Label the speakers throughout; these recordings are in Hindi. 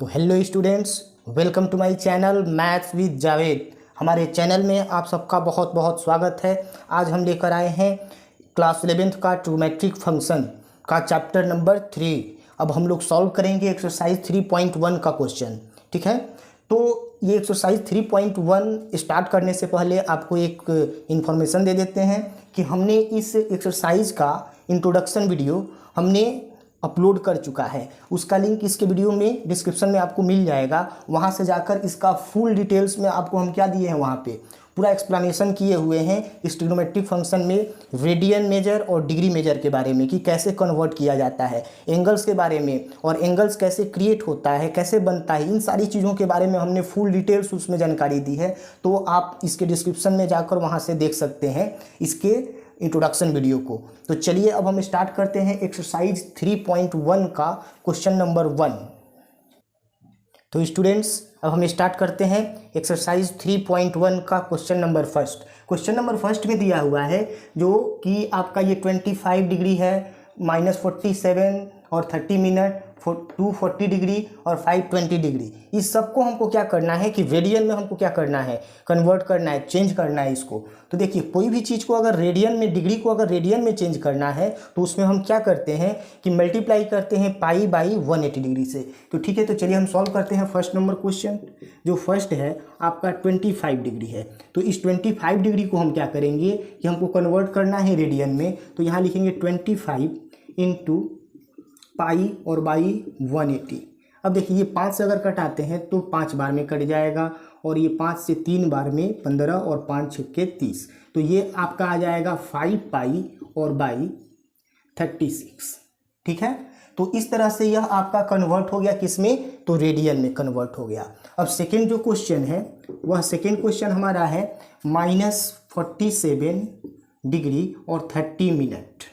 Speaker 1: तो hello students, welcome to my channel maths with Javed. हमारे चैनल में आप सबका बहुत बहुत स्वागत है। आज हम लेकर आए हैं क्लास 11th का ट्रिग्नोमेट्रिक फंक्शन का चैप्टर नंबर 3। अब हम लोग सॉल्व करेंगे एक्सरसाइज 3.1 का क्वेश्चन। ठीक है, तो ये एक्सरसाइज 3.1 स्टार्ट करने से पहले आपको एक इन्फॉर्मेशन दे देते हैं कि हमने इस एक्सरसाइज का इंट्रोडक्शन वीडियो हमने अपलोड कर चुका है। उसका लिंक इसके वीडियो में डिस्क्रिप्शन में आपको मिल जाएगा। वहाँ से जाकर इसका फुल डिटेल्स में आपको हम क्या दिए हैं, वहाँ पे पूरा एक्सप्लेनेशन किए हुए हैं इस ट्रिग्नोमेट्रिक फंक्शन में रेडियन मेजर और डिग्री मेजर के बारे में कि कैसे कन्वर्ट किया जाता है, एंगल्स के बारे में, और एंगल्स कैसे क्रिएट होता है, कैसे बनता है, इन सारी चीज़ों के बारे में हमने फुल डिटेल्स उसमें जानकारी दी है। तो आप इसके डिस्क्रिप्शन में जाकर वहाँ से देख सकते हैं इसके इंट्रोडक्शन वीडियो को। तो चलिए अब हम स्टार्ट करते हैं एक्सरसाइज 3.1 का क्वेश्चन नंबर 1। तो स्टूडेंट्स, अब हम स्टार्ट करते हैं एक्सरसाइज 3.1 का question number first. Question number first में दिया हुआ है जो कि आपका ये 25 डिग्री है, -47 और 30 मिनट, 240 डिग्री और 520 डिग्री। इस सबको हमको क्या करना है कि रेडियन में हमको क्या करना है, कन्वर्ट करना है, चेंज करना है इसको। तो देखिए, कोई भी चीज़ को अगर रेडियन में, डिग्री को अगर रेडियन में चेंज करना है तो उसमें हम क्या करते हैं कि मल्टीप्लाई करते हैं पाई बाई 180 डिग्री से। तो ठीक है, तो चलिए हम सॉल्व करते हैं फर्स्ट नंबर क्वेश्चन। जो फर्स्ट है आपका 25 डिग्री है। तो इस 25 डिग्री को हम क्या करेंगे कि हमको कन्वर्ट करना है रेडियन में। तो यहाँ लिखेंगे 25 इंटू पाई और बाई 180। अब देखिए, ये 5 से अगर कटाते हैं तो 5 बार में कट जाएगा, और ये 5 से 3 बार में 15 और 5 छक्के 30। तो ये आपका आ जाएगा 5 पाई और बाई 36। ठीक है, तो इस तरह से यह आपका कन्वर्ट हो गया किसमें, तो रेडियन में कन्वर्ट हो गया। अब सेकेंड जो क्वेश्चन है, वह सेकेंड क्वेश्चन हमारा है -47 डिग्री और 30 मिनट।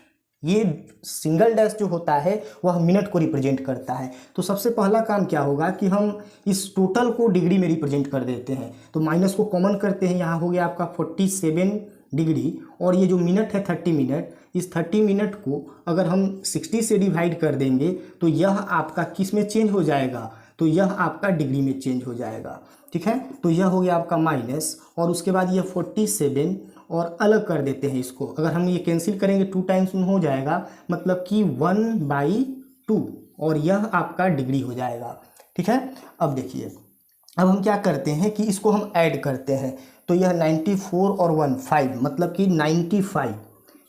Speaker 1: ये सिंगल डैश जो होता है वह मिनट को रिप्रेजेंट करता है। तो सबसे पहला काम क्या होगा कि हम इस टोटल को डिग्री में रिप्रेजेंट कर देते हैं। तो माइनस को कॉमन करते हैं, यहाँ हो गया आपका 47 डिग्री, और ये जो मिनट है 30 मिनट, इस 30 मिनट को अगर हम 60 से डिवाइड कर देंगे तो यह आपका किस में चेंज हो जाएगा, तो यह आपका डिग्री में चेंज हो जाएगा। ठीक है, तो यह हो गया आपका माइनस, और उसके बाद यह 47 और अलग कर देते हैं इसको। अगर हम ये कैंसिल करेंगे 2 टाइम्स में हो जाएगा, मतलब कि 1/2, और यह आपका डिग्री हो जाएगा। ठीक है, अब देखिए, अब हम क्या करते हैं कि इसको हम ऐड करते हैं। तो यह 94 और 1 5, मतलब कि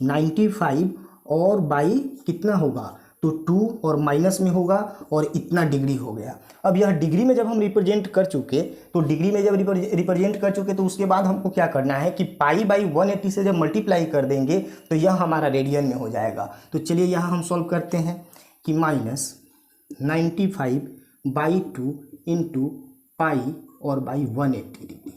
Speaker 1: 95 और बाई कितना होगा, तो 2 और माइनस में होगा, और इतना डिग्री हो गया। अब यह डिग्री में जब हम रिप्रेजेंट कर चुके, तो डिग्री में जब रिप्रेजेंट कर चुके तो उसके बाद हमको क्या करना है कि पाई बाई 180 से जब मल्टीप्लाई कर देंगे तो यह हमारा रेडियन में हो जाएगा। तो चलिए यहाँ हम सॉल्व करते हैं कि -95/2 इंटू पाई और बाई 180 डिग्री।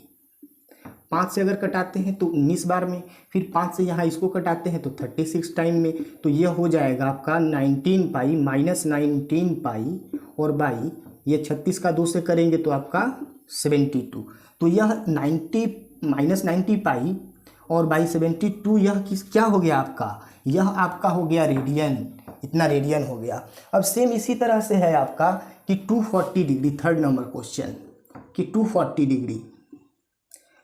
Speaker 1: 5 से अगर कटाते हैं तो 19 बार में, फिर 5 से यहाँ इसको कटाते हैं तो 36 टाइम में। तो यह हो जाएगा आपका 19 पाई -19 पाई और बाई, ये 36 का 2 से करेंगे तो आपका 72। तो यह 90 पाई और बाई 72, यह क्या हो गया आपका, यह आपका हो गया रेडियन। इतना रेडियन हो गया। अब सेम इसी तरह से है आपका कि 240 डिग्री, थर्ड नंबर क्वेश्चन कि 240 डिग्री।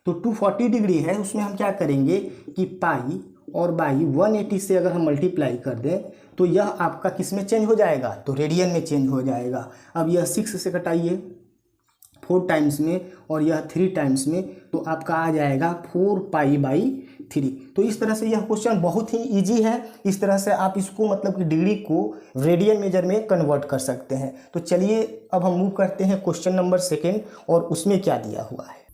Speaker 1: तो 240 डिग्री है, उसमें हम क्या करेंगे कि पाई और बाई 180 से अगर हम मल्टीप्लाई कर दें तो यह आपका किस में चेंज हो जाएगा, तो रेडियन में चेंज हो जाएगा। अब यह 6 से कटाइए 4 टाइम्स में, और यह 3 टाइम्स में, तो आपका आ जाएगा 4 पाई बाई 3। तो इस तरह से यह क्वेश्चन बहुत ही इजी है। इस तरह से आप इसको मतलब कि डिग्री को रेडियन मेजर में कन्वर्ट कर सकते हैं। तो चलिए अब हम मूव करते हैं क्वेश्चन नंबर सेकेंड, और उसमें क्या दिया हुआ है।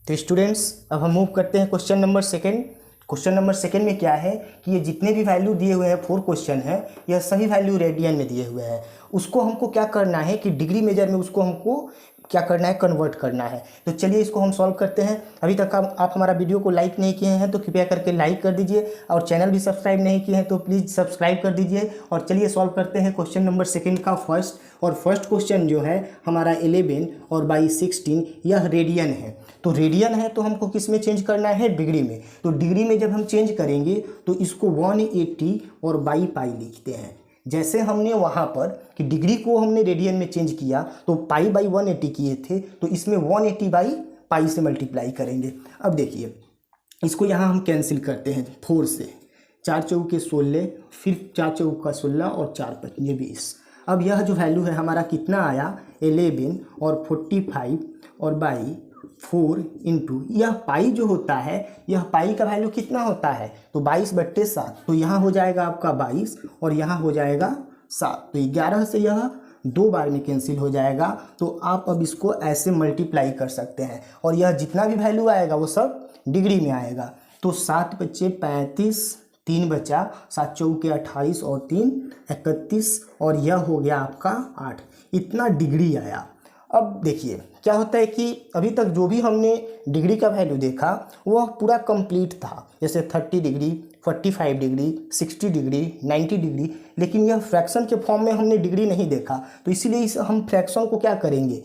Speaker 1: तो स्टूडेंट्स, अब हम मूव करते हैं question number second. Question number second में क्या है कि ये जितने भी वैल्यू दिए हुए हैं, 4 क्वेश्चन है, यह सभी वैल्यू रेडियन में दिए हुए हैं। उसको हमको क्या करना है कि डिग्री मेजर में उसको हमको क्या करना है, कन्वर्ट करना है। तो चलिए इसको हम सॉल्व करते हैं। अभी तक आप हमारा वीडियो को लाइक नहीं किए हैं तो कृपया करके लाइक कर दीजिए, और चैनल भी सब्सक्राइब नहीं किए हैं तो प्लीज़ सब्सक्राइब कर दीजिए। और चलिए सॉल्व करते हैं क्वेश्चन नंबर सेकेंड का फर्स्ट। और फर्स्ट क्वेश्चन जो है हमारा 11 और बाई 16, यह रेडियन है। तो रेडियन है तो हमको किस में चेंज करना है, डिग्री में। तो डिग्री में जब हम चेंज करेंगे तो इसको 180 और बाई पाई लिखते हैं। जैसे हमने वहाँ पर कि डिग्री को हमने रेडियन में चेंज किया तो पाई बाई 180 किए थे, तो इसमें 180 बाई पाई से मल्टीप्लाई करेंगे। अब देखिए इसको यहाँ हम कैंसिल करते हैं 4 से, 4 चौके 16, फिर 4 चौका 16 और 4 पचीस 20। अब यह जो वैल्यू है हमारा कितना आया 11 और 45 और बाई 4 इंटू यह पाई जो होता है, यह पाई का वैल्यू कितना होता है तो 22/7, तो यहाँ हो जाएगा आपका 22 और यहाँ हो जाएगा 7, तो 11 से यह 2 बार में कैंसिल हो जाएगा। तो आप अब इसको ऐसे मल्टीप्लाई कर सकते हैं और यह जितना भी वैल्यू आएगा वो सब डिग्री में आएगा। तो 7 बचे 35, 3 बचा, 7 चौके 28 और 3 31 और यह हो गया आपका 8, इतना डिग्री आया। अब देखिए क्या होता है कि अभी तक जो भी हमने डिग्री का वैल्यू देखा वह पूरा कंप्लीट था, जैसे 30 डिग्री, 45 डिग्री, 60 डिग्री, 90 डिग्री, लेकिन यह फ्रैक्शन के फॉर्म में हमने डिग्री नहीं देखा, तो इसीलिए हम फ्रैक्शन को क्या करेंगे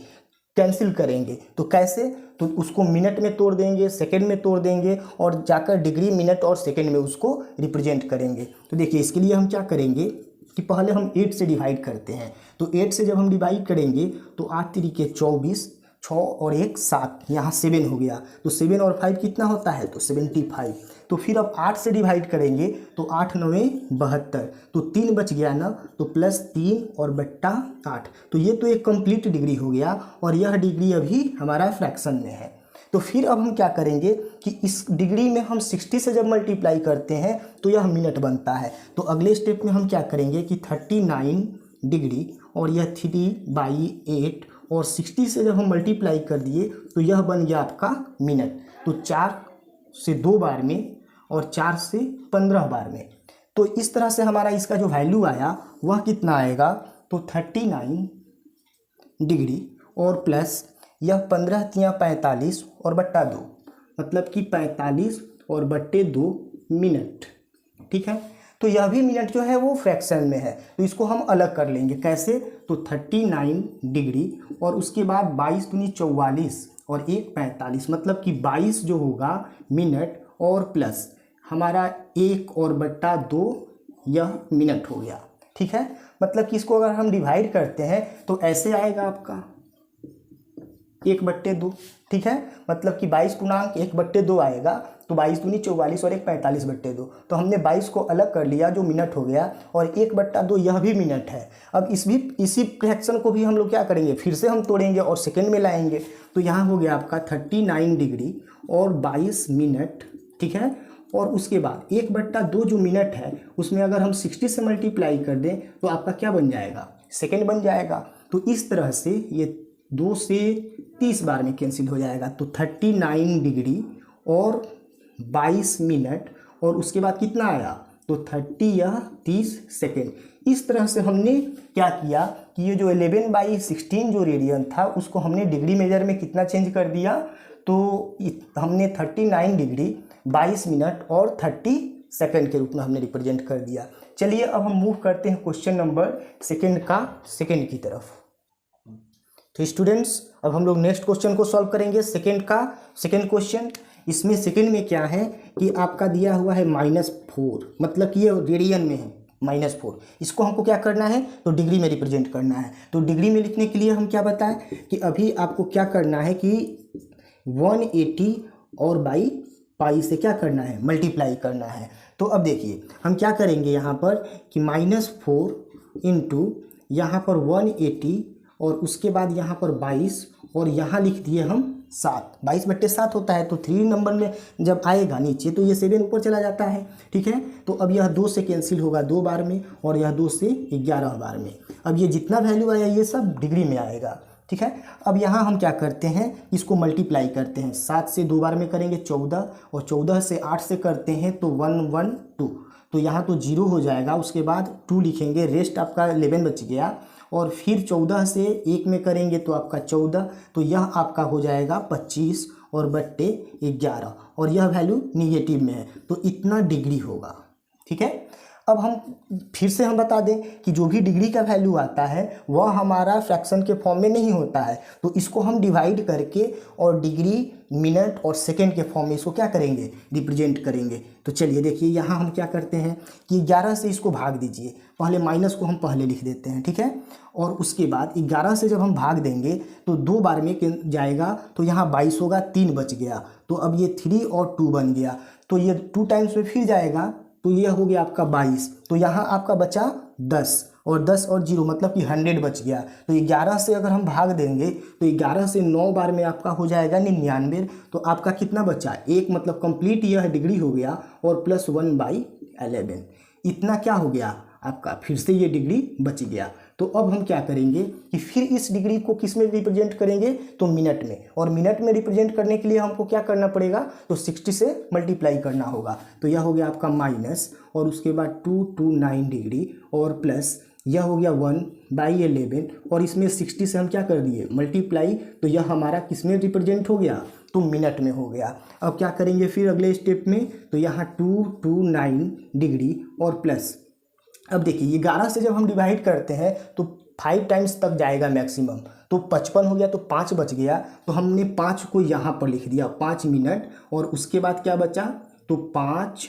Speaker 1: कैंसिल करेंगे। तो कैसे, तो उसको मिनट में तोड़ देंगे, सेकंड में तोड़ देंगे और जाकर डिग्री मिनट और सेकंड में उसको रिप्रेजेंट करेंगे। तो देखिए इसके लिए हम क्या करेंगे कि पहले हम 8 से डिवाइड करते हैं, तो 8 से जब हम डिवाइड करेंगे तो 8 तिरिके 24, 6 और 1 7, यहाँ 7 हो गया, तो 7 और 5 कितना होता है तो 75। तो फिर अब 8 से डिवाइड करेंगे तो 8 9 72, तो 3 बच गया ना, तो प्लस 3 और बट्टा 8, तो ये तो एक कंप्लीट डिग्री हो गया और यह डिग्री अभी हमारा फ्रैक्शन में है। तो फिर अब हम क्या करेंगे कि इस डिग्री में हम 60 से जब मल्टीप्लाई करते हैं तो यह मिनट बनता है। तो अगले स्टेप में हम क्या करेंगे कि 39 डिग्री और यह 3/8 और 60 से जब हम मल्टीप्लाई कर दिए तो यह बन गया आपका मिनट। तो 4 से 2 बार में और 4 से 15 बार में। तो इस तरह से हमारा इसका जो वैल्यू आया वह कितना आएगा तो 39 डिग्री और प्लस यह 15 तियाँ 45 और बट्टा 2, मतलब कि 45 और बट्टे 2 मिनट। ठीक है, तो यह भी मिनट जो है वो फ्रैक्शन में है, तो इसको हम अलग कर लेंगे। कैसे, तो 39 डिग्री और उसके बाद 22 दूनी 44 और 1 45, मतलब कि 22 जो होगा मिनट और प्लस हमारा 1 और बट्टा 2 यह मिनट हो गया। ठीक है, मतलब कि इसको अगर हम डिवाइड करते हैं तो ऐसे आएगा आपका 1/2। ठीक है, मतलब कि 22 पूर्णांक 1/2 आएगा, तो 22 दूनी 44 और 1 45/2, तो हमने 22 को अलग कर लिया जो मिनट हो गया और 1/2 यह भी मिनट है। अब इसी फ्रैक्शन को भी हम लोग क्या करेंगे, फिर से हम तोड़ेंगे और सेकंड में लाएंगे। तो यहाँ हो गया आपका 39 डिग्री और 22 मिनट। ठीक है, और उसके बाद 1/2 जो मिनट है उसमें अगर हम 60 से मल्टीप्लाई कर दें तो आपका क्या बन जाएगा, सेकंड बन जाएगा। तो इस तरह से ये 2 से 30 बार में कैंसिल हो जाएगा। तो 39 डिग्री और 22 मिनट और उसके बाद कितना आया तो 30 या 30 सेकेंड। इस तरह से हमने क्या किया कि ये जो 11/16 जो रेडियन था उसको हमने डिग्री मेजर में कितना चेंज कर दिया, तो हमने 39 डिग्री 22 मिनट और 30 सेकेंड के रूप में हमने रिप्रेजेंट कर दिया। चलिए अब हम मूव करते हैं क्वेश्चन नंबर सेकेंड की तरफ। तो स्टूडेंट्स अब हम लोग नेक्स्ट क्वेश्चन को सॉल्व करेंगे सेकेंड क्वेश्चन। इसमें सेकेंड में क्या है कि आपका दिया हुआ है -4, मतलब कि ये रेडियन में है -4। इसको हमको क्या करना है तो डिग्री में रिप्रेजेंट करना है। तो डिग्री में लिखने के लिए हम क्या बताएं कि अभी आपको क्या करना है कि 180 और बाई पाई से क्या करना है मल्टीप्लाई करना है। तो अब देखिए हम क्या करेंगे यहाँ पर कि -4 इंटू यहाँ पर 180 और उसके बाद यहाँ पर 22 और यहाँ लिख दिए हम 7। 22/7 होता है, तो 3 नंबर में जब आएगा नीचे तो ये 7 ऊपर चला जाता है। ठीक है, तो अब यह 2 से कैंसिल होगा 2 बार में और यह 2 से 11 बार में। अब ये जितना वैल्यू आया ये सब डिग्री में आएगा। ठीक है, अब यहाँ हम क्या करते हैं इसको मल्टीप्लाई करते हैं। 7 से 2 बार में करेंगे 14 और 14 से 8 से करते हैं तो 112, तो यहाँ तो 0 हो जाएगा। उसके बाद 2 लिखेंगे, रेस्ट आपका 11 बच गया और फिर 14 से 1 में करेंगे तो आपका 14, तो यह आपका हो जाएगा 25 और बट्टे 11 और यह वैल्यू निगेटिव में है तो इतना डिग्री होगा। ठीक है, अब हम फिर से हम बता दें कि जो भी डिग्री का वैल्यू आता है वह हमारा फ्रैक्शन के फॉर्म में नहीं होता है, तो इसको हम डिवाइड करके और डिग्री, मिनट और सेकंड के फॉर्म में इसको क्या करेंगे, रिप्रेजेंट करेंगे। तो चलिए देखिए यहाँ हम क्या करते हैं कि 11 से इसको भाग दीजिए, पहले माइनस को हम पहले लिख देते हैं, ठीक है। और उसके बाद 11 से जब हम भाग देंगे तो 2 बार में जाएगा, तो यहाँ 22 होगा, 3 बच गया, तो अब ये 3 और 2 बन गया, तो ये 2 टाइम्स में फिर जाएगा, तो ये हो गया आपका 22, तो यहाँ आपका बचा 10 और 10 और 0 मतलब कि 100 बच गया। तो 11 से अगर हम भाग देंगे तो 11 से 9 बार में आपका हो जाएगा 99, तो आपका कितना बचा, 1, मतलब कंप्लीट यह डिग्री हो गया और प्लस 1/11, इतना क्या हो गया आपका, फिर से ये डिग्री बच गया। तो अब हम क्या करेंगे कि फिर इस डिग्री को किस में रिप्रेजेंट करेंगे, तो मिनट में, और मिनट में रिप्रेजेंट करने के लिए हमको क्या करना पड़ेगा, तो 60 से मल्टीप्लाई करना होगा। तो यह हो गया आपका माइनस और उसके बाद 229 डिग्री और प्लस यह हो गया 1/11 और इसमें 60 से हम क्या कर दिए मल्टीप्लाई, तो यह हमारा किस में रिप्रेजेंट हो गया, तो मिनट में हो गया। अब क्या करेंगे फिर अगले स्टेप में, तो यहाँ 229 डिग्री और प्लस, अब देखिए 11 से जब हम डिवाइड करते हैं तो 5 टाइम्स तक जाएगा मैक्सिमम, तो 55 हो गया, तो 5 बच गया, तो हमने 5 को यहाँ पर लिख दिया 5 मिनट, और उसके बाद क्या बचा, तो 5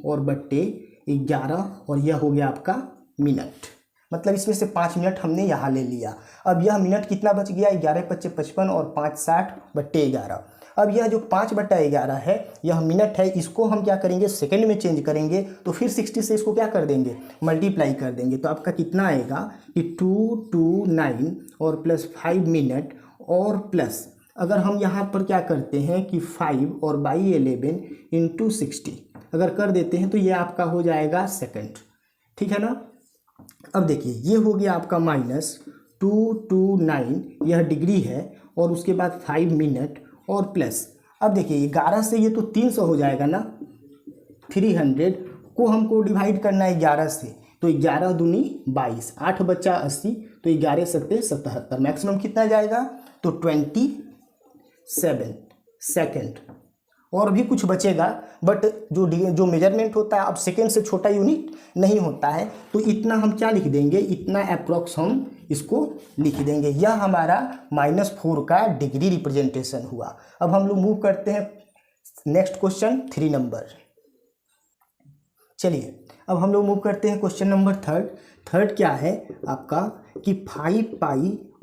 Speaker 1: और बट्टे 11 और यह हो गया आपका मिनट, मतलब इसमें से 5 मिनट हमने यहाँ ले लिया। अब यह मिनट कितना बच गया, 11 × 5 = 55 और 5 60 बट्टे 11। अब यह जो 5/11 है यह मिनट है, इसको हम क्या करेंगे सेकंड में चेंज करेंगे, तो फिर 60 से इसको क्या कर देंगे मल्टीप्लाई कर देंगे, तो आपका कितना आएगा कि 229 और प्लस 5 मिनट और प्लस, अगर हम यहाँ पर क्या करते हैं कि 5 और 11 × 60 अगर कर देते हैं तो ये आपका हो जाएगा सेकंड, ठीक है ना। अब देखिए ये हो गया आपका माइनस 229, यह डिग्री है, और उसके बाद 5 मिनट और प्लस, अब देखिए 11 से ये तो 300 हो जाएगा ना, 300 को हमको डिवाइड करना है 11 से, तो 11 दूनी 22, 8 बचा 80, तो 11 सत्ते 77, मैक्सिमम कितना जाएगा, तो 27 सेकंड, और भी कुछ बचेगा, बट जो मेजरमेंट होता है अब सेकेंड से छोटा यूनिट नहीं होता है, तो इतना हम क्या लिख देंगे, इतना अप्रॉक्स हम इसको लिख देंगे। यह हमारा -4 का डिग्री रिप्रेजेंटेशन हुआ। अब हम लोग मूव करते हैं नेक्स्ट क्वेश्चन 3 नंबर। चलिए अब हम लोग मूव करते हैं क्वेश्चन नंबर थर्ड क्या है आपका कि 5π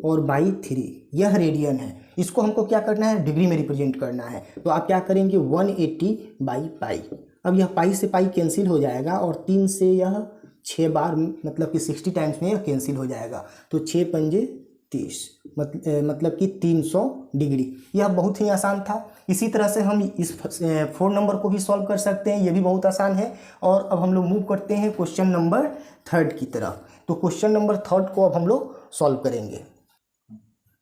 Speaker 1: और बाई 3 यह रेडियन है, इसको हमको क्या करना है डिग्री में रिप्रेजेंट करना है, तो आप क्या करेंगे 180/π। अब यह पाई से पाई कैंसिल हो जाएगा और 3 से यह 6 बार मतलब कि 60 टाइम्स में यह कैंसिल हो जाएगा, तो 6 पंजे 30 मतलब कि 300 डिग्री। यह बहुत ही आसान था। इसी तरह से हम इस 4 नंबर को भी सॉल्व कर सकते हैं, ये भी बहुत आसान है। और अब हम लोग मूव करते हैं क्वेश्चन नंबर 3 की तरफ। तो क्वेश्चन नंबर 3 को अब हम लोग सॉल्व करेंगे।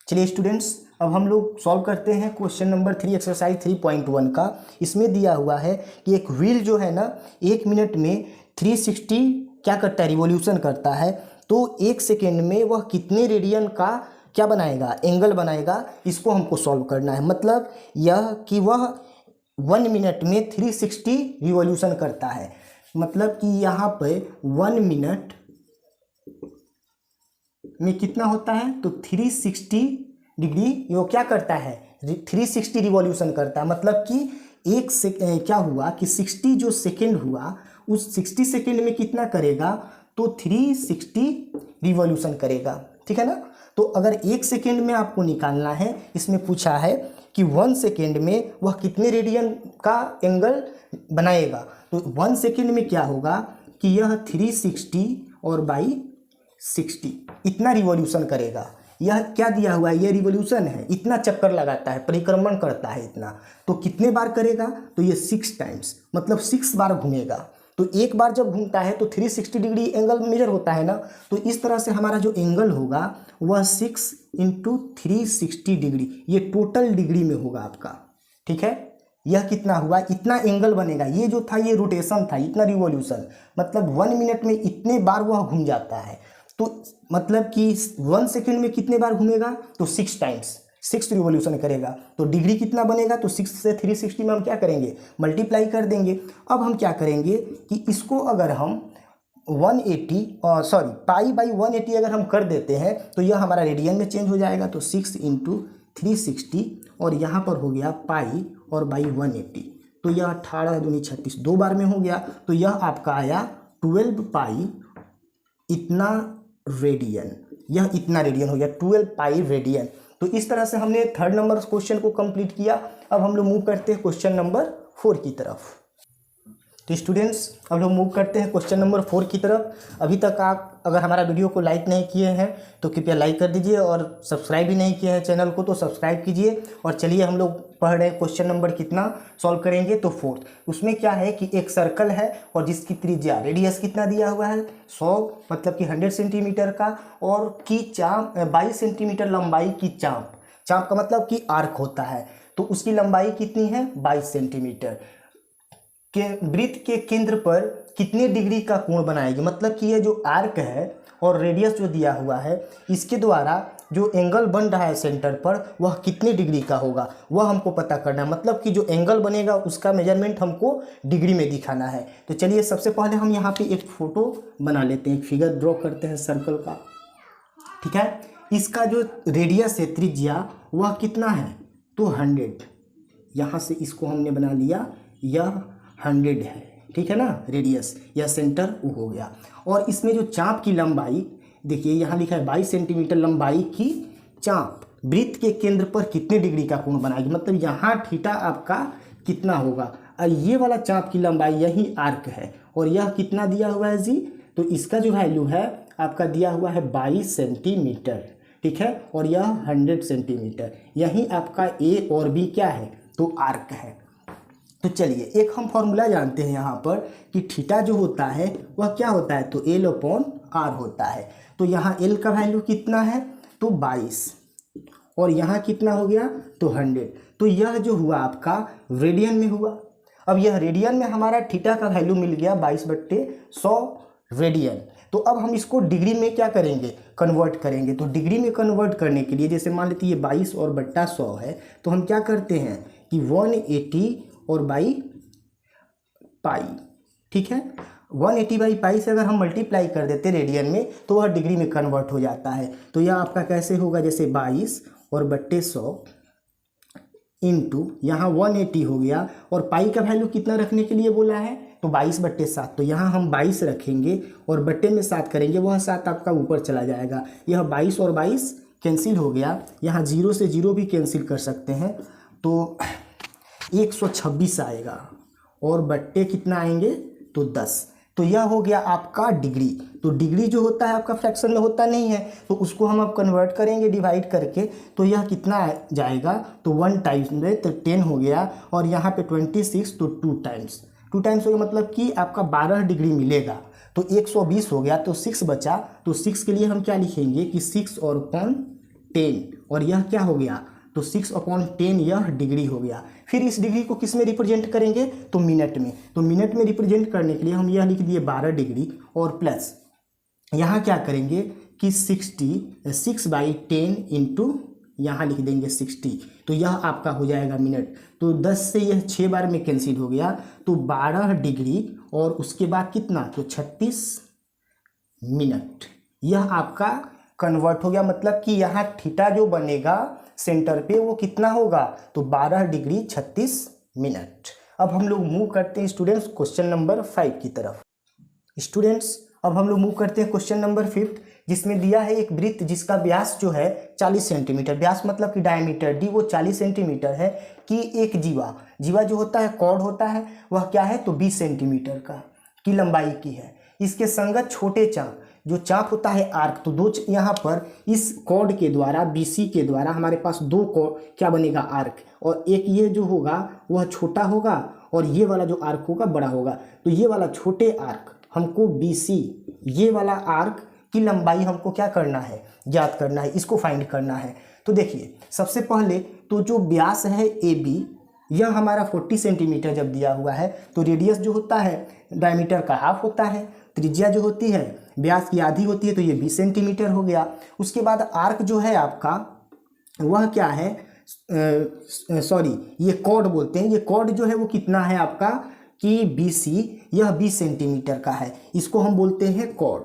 Speaker 1: चलिए स्टूडेंट्स अब हम लोग सॉल्व करते हैं क्वेश्चन नंबर 3 एक्सरसाइज 3.1 का। इसमें दिया हुआ है कि एक व्हील जो है ना 1 मिनट में 360 क्या करता है रिवॉल्यूशन करता है, तो 1 सेकेंड में वह कितने रेडियन का क्या बनाएगा एंगल बनाएगा, इसको हमको सॉल्व करना है। मतलब यह कि वह 1 मिनट में 360 रिवॉल्यूशन करता है, मतलब कि यहाँ पे 1 मिनट में कितना होता है तो 360 डिग्री वो क्या करता है 360 रिवॉल्यूशन करता है। मतलब कि एक से क्या हुआ कि 60 जो सेकेंड हुआ उस 60 सेकेंड में कितना करेगा तो 360 रिवॉल्यूशन करेगा, ठीक है ना। तो अगर 1 सेकेंड में आपको निकालना है, इसमें पूछा है कि 1 सेकेंड में वह कितने रेडियन का एंगल बनाएगा, तो 1 सेकेंड में क्या होगा कि यह 360 और बाई 60 इतना रिवॉल्यूशन करेगा। यह क्या दिया हुआ है, यह रिवॉल्यूशन है, इतना चक्कर लगाता है, परिक्रमण करता है इतना। तो कितने बार करेगा तो ये 6 टाइम्स, मतलब 6 बार घूमेगा। तो एक बार जब घूमता है तो 360 डिग्री एंगल मेजर होता है ना, तो इस तरह से हमारा जो एंगल होगा वह 6 × 360 डिग्री, ये टोटल डिग्री में होगा आपका, ठीक है। यह कितना हुआ, इतना एंगल बनेगा। ये जो था ये रोटेशन था, इतना रिवॉल्यूशन, मतलब 1 मिनट में इतने बार वह घूम जाता है। तो मतलब कि 1 सेकेंड में कितने बार घूमेगा तो 6 टाइम्स, 6 रिवॉल्यूशन करेगा। तो डिग्री कितना बनेगा तो 6 से 360 में हम क्या करेंगे मल्टीप्लाई कर देंगे। अब हम क्या करेंगे कि इसको अगर हम 180 सॉरी पाई बाई 180 अगर हम कर देते हैं तो यह हमारा रेडियन में चेंज हो जाएगा। तो 6 इंटू 360 और यहाँ पर हो गया पाई और बाई 180, तो यह 18 दूनी 36 दो बार में हो गया। तो यह आपका आया 12 पाई इतना रेडियन, यह इतना रेडियन हो गया 12 पाई रेडियन। तो इस तरह से हमने थर्ड नंबर क्वेश्चन को कंप्लीट किया। अब हम लोग मूव करते हैं क्वेश्चन नंबर 4 की तरफ। तो स्टूडेंट्स अब लोग मूव करते हैं क्वेश्चन नंबर 4 की तरफ। अभी तक आप अगर हमारा वीडियो को लाइक नहीं किए हैं तो कृपया लाइक कर दीजिए, और सब्सक्राइब भी नहीं किया है चैनल को तो सब्सक्राइब कीजिए। और चलिए हम लोग पढ़ रहे हैं क्वेश्चन नंबर कितना सॉल्व करेंगे, तो 4। उसमें क्या है कि एक सर्कल है और जिसकी त्रिज्या रेडियस कितना दिया हुआ है 100 मतलब कि 100 सेंटीमीटर का, और की चाप 22 सेंटीमीटर लंबाई की चाप का मतलब कि आर्क होता है। तो उसकी लंबाई कितनी है 22 सेंटीमीटर के वृत्त के केंद्र पर कितने डिग्री का कोण बनाएगी, मतलब कि ये जो आर्क है और रेडियस जो दिया हुआ है इसके द्वारा जो एंगल बन रहा है सेंटर पर वह कितने डिग्री का होगा वह हमको पता करना है। मतलब कि जो एंगल बनेगा उसका मेजरमेंट हमको डिग्री में दिखाना है। तो चलिए सबसे पहले हम यहाँ पे एक फोटो बना लेते हैं, एक फिगर ड्रॉ करते हैं सर्कल का, ठीक है। इसका जो रेडियस है त्रिज्या वह कितना है तो 100, यहाँ से इसको हमने बना लिया, यह 100 है, ठीक है ना रेडियस, यह सेंटर वो हो गया। और इसमें जो चाप की लंबाई देखिए यहाँ लिखा है 22 सेंटीमीटर लंबाई की चाप वृत्त के केंद्र पर कितने डिग्री का कोण बनाएगी, मतलब यहाँ थीटा आपका कितना होगा। और ये वाला चाप की लंबाई यही आर्क है और यह कितना दिया हुआ है जी, तो इसका जो वैल्यू है आपका दिया हुआ है 22 सेंटीमीटर, ठीक है। और यह 100 सेंटीमीटर, यही आपका ए और बी क्या है तो आर्क है। तो चलिए एक हम फॉर्मूला जानते हैं यहाँ पर कि थीटा जो होता है वह क्या होता है तो L/R होता है। तो यहाँ L का वैल्यू कितना है तो 22 और यहाँ कितना हो गया तो 100। तो यह जो हुआ आपका रेडियन में हुआ। अब यह रेडियन में हमारा थीटा का वैल्यू मिल गया 22/100 रेडियन। तो अब हम इसको डिग्री में क्या करेंगे कन्वर्ट करेंगे। तो डिग्री में कन्वर्ट करने के लिए जैसे मान लेते ये 22 और बट्टा 100 है, तो हम क्या करते हैं कि 180 और बाई पाई, ठीक है। 180 बाई पाई से अगर हम मल्टीप्लाई कर देते रेडियन में तो वह डिग्री में कन्वर्ट हो जाता है। तो यह आपका कैसे होगा जैसे 22 और बट्टे 100 इंटू यहाँ 180 हो गया, और पाई का वैल्यू कितना रखने के लिए बोला है तो 22/7। तो यहाँ हम 22 रखेंगे और बट्टे में 7 करेंगे, वह 7 आपका ऊपर चला जाएगा। यह 22 और 22 कैंसिल हो गया, यहाँ 0 से 0 भी कैंसिल कर सकते हैं, तो 126 आएगा और बट्टे कितना आएंगे तो 10। तो यह हो गया आपका डिग्री। तो डिग्री जो होता है आपका फ्रैक्शन में होता नहीं है, तो उसको हम अब कन्वर्ट करेंगे डिवाइड करके। तो यह कितना जाएगा तो 1 टाइम्स में तो 10 हो गया, और यहाँ पे 26 तो 2 टाइम्स हो गया, मतलब कि आपका 12 डिग्री मिलेगा। तो 120 हो गया, तो 6 बचा। तो 6 के लिए हम क्या लिखेंगे कि 6 और अपॉन 10, और यह क्या हो गया तो 6/10 यह डिग्री हो गया। फिर इस डिग्री को किस में रिप्रेजेंट करेंगे तो मिनट में। तो मिनट में रिप्रेजेंट करने के लिए हम यह लिख दिए 12 डिग्री और प्लस यहाँ क्या करेंगे कि 6/10 इंटू यहाँ लिख देंगे 60। तो यह आपका हो जाएगा मिनट। तो 10 से यह 6 बार में कैंसिल हो गया, तो 12 डिग्री और उसके बाद कितना तो 36 मिनट, यह आपका कन्वर्ट हो गया। मतलब कि यहाँ थीटा जो बनेगा सेंटर पे वो कितना होगा तो 12 डिग्री 36 मिनट। अब हम लोग मूव करते हैं स्टूडेंट्स क्वेश्चन नंबर 5 की तरफ। स्टूडेंट्स अब हम लोग मूव करते हैं क्वेश्चन नंबर 5, जिसमें दिया है एक वृत्त जिसका व्यास जो है 40 सेंटीमीटर, व्यास मतलब कि डायमीटर डी वो 40 सेंटीमीटर है, कि एक जीवा जो होता है कॉर्ड होता है वह क्या है तो 20 सेंटीमीटर का की लंबाई की है। इसके संगत छोटे चाप जो चाप होता है आर्क, तो दो यहाँ पर इस कॉर्ड के द्वारा BC के द्वारा हमारे पास दो कॉर्ड क्या बनेगा आर्क, और एक ये जो होगा वह छोटा होगा और ये वाला जो आर्क होगा बड़ा होगा। तो ये वाला छोटे आर्क हमको BC ये वाला आर्क की लंबाई हमको क्या करना है ज्ञात करना है, इसको फाइंड करना है। तो देखिए सबसे पहले तो जो व्यास है AB यह हमारा 40 सेंटीमीटर जब दिया हुआ है, तो रेडियस जो होता है डायमीटर का हाफ होता है, त्रिज्या जो होती है व्यास की आधी होती है, तो ये 20 सेंटीमीटर हो गया। उसके बाद आर्क जो है आपका वह क्या है सॉरी ये कॉर्ड बोलते हैं, ये कॉर्ड जो है वो कितना है आपका कि बी सी यह 20 सेंटीमीटर का है, इसको हम बोलते हैं कॉर्ड,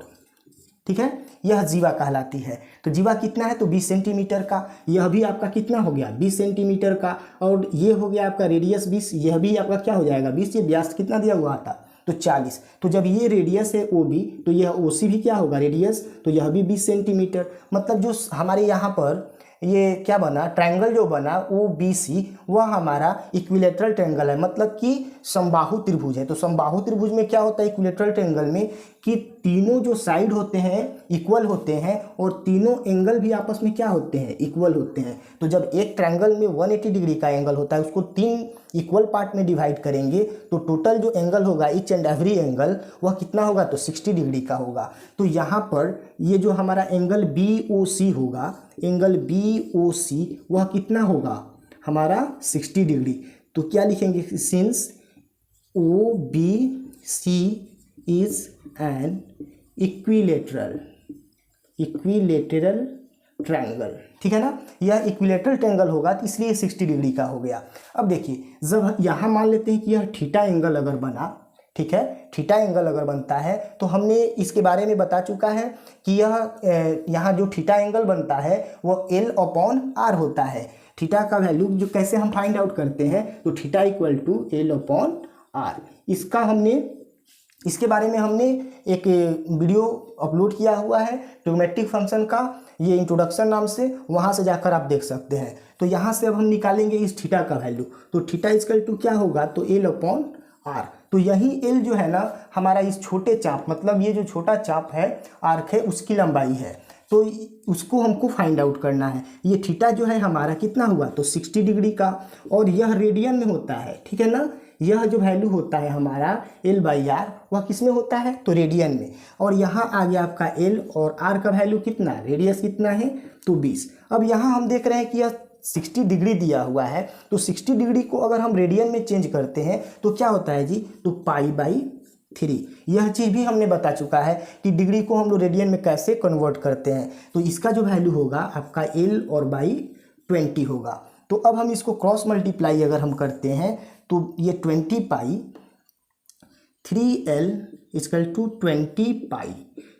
Speaker 1: ठीक है। यह जीवा कहलाती है। तो जीवा कितना है, तो 20 सेंटीमीटर का। यह भी आपका कितना हो गया, 20 सेंटीमीटर का। और ये हो गया आपका रेडियस 20, यह भी आपका क्या हो जाएगा 20। ये व्यास कितना दिया हुआ था, तो 40। तो जब ये रेडियस है ओ बी, तो यह ओ सी भी क्या होगा रेडियस, तो यह भी 20 सेंटीमीटर। मतलब जो हमारे यहाँ पर ये क्या बना, ट्रायंगल जो बना ओ बी सी, वह हमारा इक्विलेटरल ट्रायंगल है, मतलब कि समबाहु त्रिभुज है। तो समबाहु त्रिभुज में क्या होता है इक्विलेटरल ट्रायंगल में, कि तीनों जो साइड होते हैं इक्वल होते हैं और तीनों एंगल भी आपस में क्या होते हैं, इक्वल होते हैं। तो जब एक ट्रायंगल में 180 डिग्री का एंगल होता है, उसको 3 इक्वल पार्ट में डिवाइड करेंगे, तो टोटल जो एंगल होगा ईच एंड एवरी एंगल वह कितना होगा, तो 60 डिग्री का होगा। तो यहाँ पर ये जो हमारा एंगल बी ओ सी होगा, एंगल बी ओ सी वह कितना होगा हमारा 60 डिग्री। तो क्या लिखेंगे, since O B C is an equilateral triangle, ठीक है ना। यह इक्विलेटरल ट्रायंगल होगा, तो इसलिए 60 डिग्री का हो गया। अब देखिए, जब यहाँ मान लेते हैं कि यह थीटा एंगल अगर बना, ठीक है, थीटा एंगल अगर बनता है, तो हमने इसके बारे में बता चुका है कि यह यहाँ जो थीटा एंगल बनता है वो L/R होता है। थीटा का वैल्यू जो कैसे हम फाइंड आउट करते हैं, तो थीटा इक्वल टू L/R। इसके बारे में हमने एक वीडियो अपलोड किया हुआ है ट्रिग्नोमेट्रिक फंक्शन का, ये इंट्रोडक्शन नाम से, वहाँ से जाकर आप देख सकते हैं। तो यहाँ से अब हम निकालेंगे इस थीटा का वैल्यू, तो थीटा इक्वल टू क्या होगा, तो L/R। तो यही L जो है ना हमारा इस छोटे चाप, मतलब ये जो छोटा चाप है आर्क है उसकी लंबाई है, तो उसको हमको फाइंड आउट करना है। ये थीटा जो है हमारा कितना हुआ, तो 60 डिग्री का, और यह रेडियन में होता है, ठीक है ना। यह जो वैल्यू होता है हमारा L/R वह किस में होता है, तो रेडियन में। और यहाँ आ गया आपका L और R का वैल्यू कितना, रेडियस कितना है, तो 20। अब यहाँ हम देख रहे हैं कि यह 60 डिग्री दिया हुआ है, तो 60 डिग्री को अगर हम रेडियन में चेंज करते हैं तो क्या होता है जी, तो π/3। यह चीज़ भी हमने बता चुका है कि डिग्री को हम लोग रेडियन में कैसे कन्वर्ट करते हैं। तो इसका जो वैल्यू होगा आपका L और /20 होगा। तो अब हम इसको क्रॉस मल्टीप्लाई अगर हम करते हैं, तो ये 20π3L = 20π।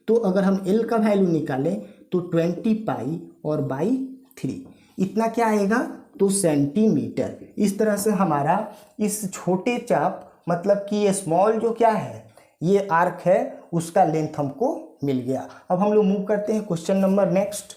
Speaker 1: तो अगर हम L का वैल्यू निकालें तो 20π और /3 इतना क्या आएगा, तो सेंटीमीटर। इस तरह से हमारा इस छोटे चाप, मतलब कि ये स्मॉल जो क्या है ये आर्क है, उसका लेंथ हमको मिल गया। अब हम लोग मूव करते हैं क्वेश्चन नंबर नेक्स्ट।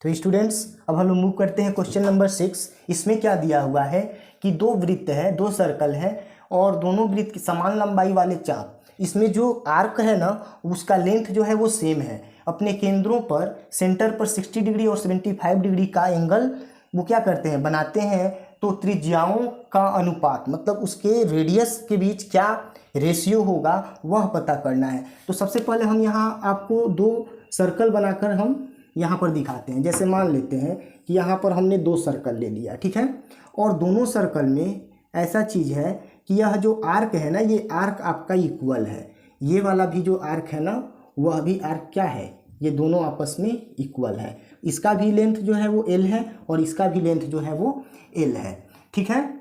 Speaker 1: तो स्टूडेंट्स अब हम लोग मूव करते हैं क्वेश्चन नंबर 6। इसमें क्या दिया हुआ है कि दो वृत्त है, दो सर्कल है, और दोनों वृत्त की समान लंबाई वाले चाप। इसमें जो आर्क है ना उसका लेंथ जो है वो सेम है। अपने केंद्रों पर सेंटर पर 60 डिग्री और 75 डिग्री का एंगल वो क्या करते हैं, बनाते हैं। तो त्रिज्याओं का अनुपात, मतलब उसके रेडियस के बीच क्या रेशियो होगा वह पता करना है। तो सबसे पहले हम यहाँ आपको दो सर्कल बनाकर हम यहाँ पर दिखाते हैं। जैसे मान लेते हैं कि यहाँ पर हमने दो सर्कल ले लिया, ठीक है, और दोनों सर्कल में ऐसा चीज़ है कि यह जो आर्क है ना, ये आर्क आपका इक्वल है। ये वाला भी जो आर्क है ना वह भी आर्क क्या है, ये दोनों आपस में इक्वल है। इसका भी लेंथ जो है वो L है और इसका भी लेंथ जो है वो L है, ठीक है।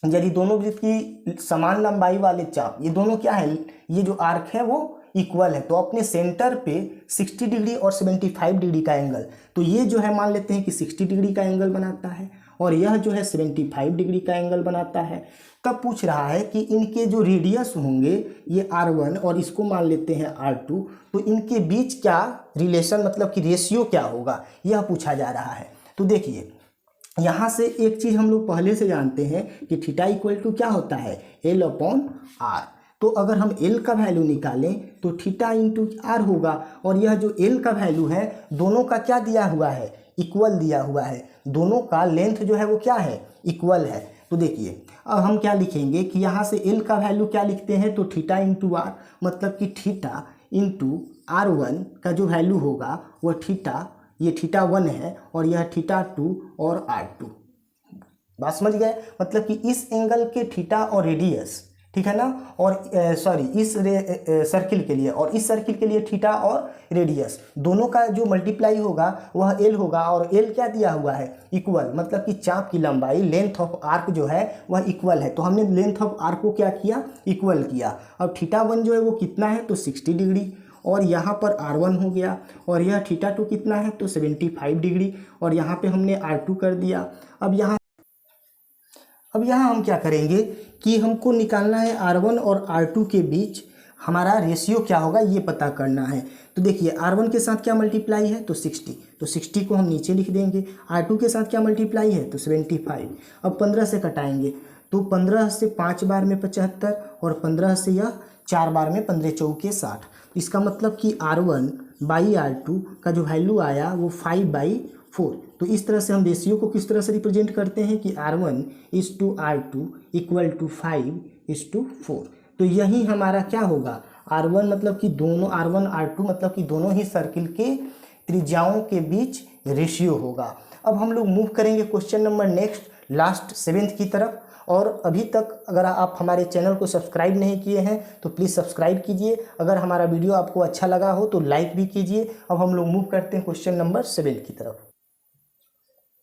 Speaker 1: यदि दोनों वृत्त की समान लंबाई वाले चाप, ये दोनों क्या है, ये जो आर्क है वो इक्वल है, तो अपने सेंटर पे 60 डिग्री और 75 डिग्री का एंगल, तो ये जो है मान लेते हैं कि 60 डिग्री का एंगल बनाता है और यह जो है 75 डिग्री का एंगल बनाता है। तब पूछ रहा है कि इनके जो रेडियस होंगे ये R1 और इसको मान लेते हैं R2, तो इनके बीच क्या रिलेशन, मतलब कि रेशियो क्या होगा, यह पूछा जा रहा है। तो देखिए यहाँ से एक चीज़ हम लोग पहले से जानते हैं कि थीटा इक्वल टू क्या होता है, L/R। तो अगर हम L का वैल्यू निकालें तो थीटा इंटू R होगा, और यह जो L का वैल्यू है दोनों का क्या दिया हुआ है, इक्वल दिया हुआ है। दोनों का लेंथ जो है वो क्या है, इक्वल है। तो देखिए अब हम क्या लिखेंगे कि यहाँ से L का वैल्यू क्या लिखते हैं, तो थीटा इंटू R, मतलब कि थीटा इंटू R1 का जो वैल्यू होगा वह थीटा, ये थीटा 1 है और यह थीटा 2 और R2। बात समझ गए, मतलब कि इस एंगल के थीटा और रेडियस ठीक है ना। और सॉरी इस सर्किल के लिए, और इस सर्किल के लिए थीटा और रेडियस दोनों का जो मल्टीप्लाई होगा वह एल होगा। और एल क्या दिया हुआ है, इक्वल, मतलब कि चाप की लंबाई लेंथ ऑफ आर्क जो है वह इक्वल है। तो हमने लेंथ ऑफ आर्क को क्या किया, इक्वल किया। अब थीटा वन जो है वो कितना है, तो 60 डिग्री, और यहाँ पर R1 हो गया, और यह थीटा टू कितना है, तो 75 डिग्री, और यहाँ पे हमने R2 कर दिया। अब यहाँ हम क्या करेंगे कि हमको निकालना है R1 और R2 के बीच हमारा रेशियो क्या होगा ये पता करना है। तो देखिए R1 के साथ क्या मल्टीप्लाई है, तो 60, तो 60 को हम नीचे लिख देंगे। R2 के साथ क्या मल्टीप्लाई है, तो 75। अब 15 से कटाएंगे, तो 15 से 5 बार में 75, और 15 से यह 4 बार में 15 चौके 60। इसका मतलब कि R1 बाई R2 का जो वैल्यू आया वो 5/4। तो इस तरह से हम रेशियो को किस तरह से रिप्रेजेंट करते हैं कि R1 is to R2 equal to 5:4। तो यही हमारा क्या होगा, R1 मतलब कि दोनों R1 R2 मतलब कि दोनों ही सर्किल के त्रिज्याओं के बीच रेशियो होगा। अब हम लोग मूव करेंगे question number next last 7th की तरफ। और अभी तक अगर आप हमारे चैनल को सब्सक्राइब नहीं किए हैं तो प्लीज़ सब्सक्राइब कीजिए। अगर हमारा वीडियो आपको अच्छा लगा हो तो लाइक भी कीजिए। अब हम लोग मूव करते हैं क्वेश्चन नंबर 7 की तरफ।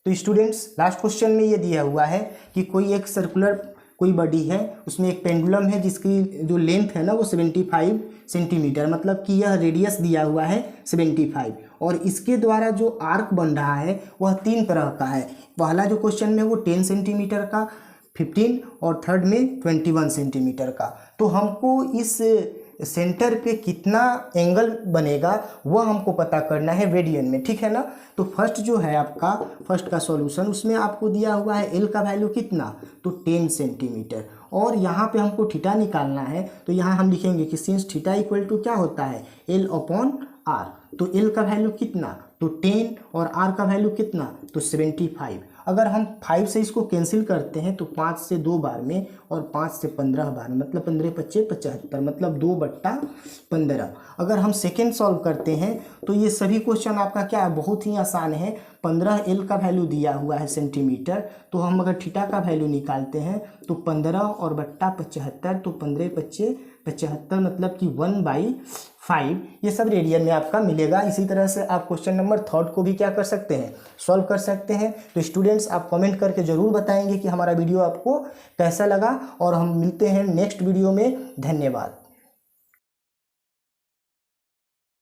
Speaker 1: तो स्टूडेंट्स लास्ट क्वेश्चन में ये दिया हुआ है कि कोई एक सर्कुलर कोई बॉडी है, उसमें एक पेंडुलम है जिसकी जो लेंथ है ना वो 75 सेंटीमीटर, मतलब कि यह रेडियस दिया हुआ है 75, और इसके द्वारा जो आर्क बन रहा है वह 3 तरह का है। पहला जो क्वेश्चन में वो 10 सेंटीमीटर का, 15 और थर्ड में 21 सेंटीमीटर का। तो हमको इस सेंटर पे कितना एंगल बनेगा वह हमको पता करना है रेडियन में, ठीक है ना। तो फर्स्ट जो है आपका फर्स्ट का सॉल्यूशन, उसमें आपको दिया हुआ है एल का वैल्यू कितना, तो 10 सेंटीमीटर, और यहाँ पे हमको थीटा निकालना है। तो यहाँ हम लिखेंगे कि सिंस थीटा इक्वल टू क्या होता है, एल अपॉन आर। तो एल का वैल्यू कितना, तो 10, और आर का वैल्यू कितना, तो 75। अगर हम 5 से इसको कैंसिल करते हैं तो 5 से 2 बार में और 5 से 15 बार में, मतलब 15×5 = 75, मतलब 2/15। अगर हम सेकेंड सॉल्व करते हैं तो ये सभी क्वेश्चन आपका क्या है, बहुत ही आसान है। 15 एल का वैल्यू दिया हुआ है सेंटीमीटर, तो हम अगर थीटा का वैल्यू निकालते हैं तो 15 और बट्टा 75, तो 15×5 = 75, मतलब कि 1/5। ये सब रेडियन में आपका मिलेगा। इसी तरह से आप क्वेश्चन नंबर 3 को भी क्या कर सकते हैं, सॉल्व कर सकते हैं। तो स्टूडेंट्स आप कमेंट करके ज़रूर बताएंगे कि हमारा वीडियो आपको कैसा लगा, और हम मिलते हैं नेक्स्ट वीडियो में। धन्यवाद।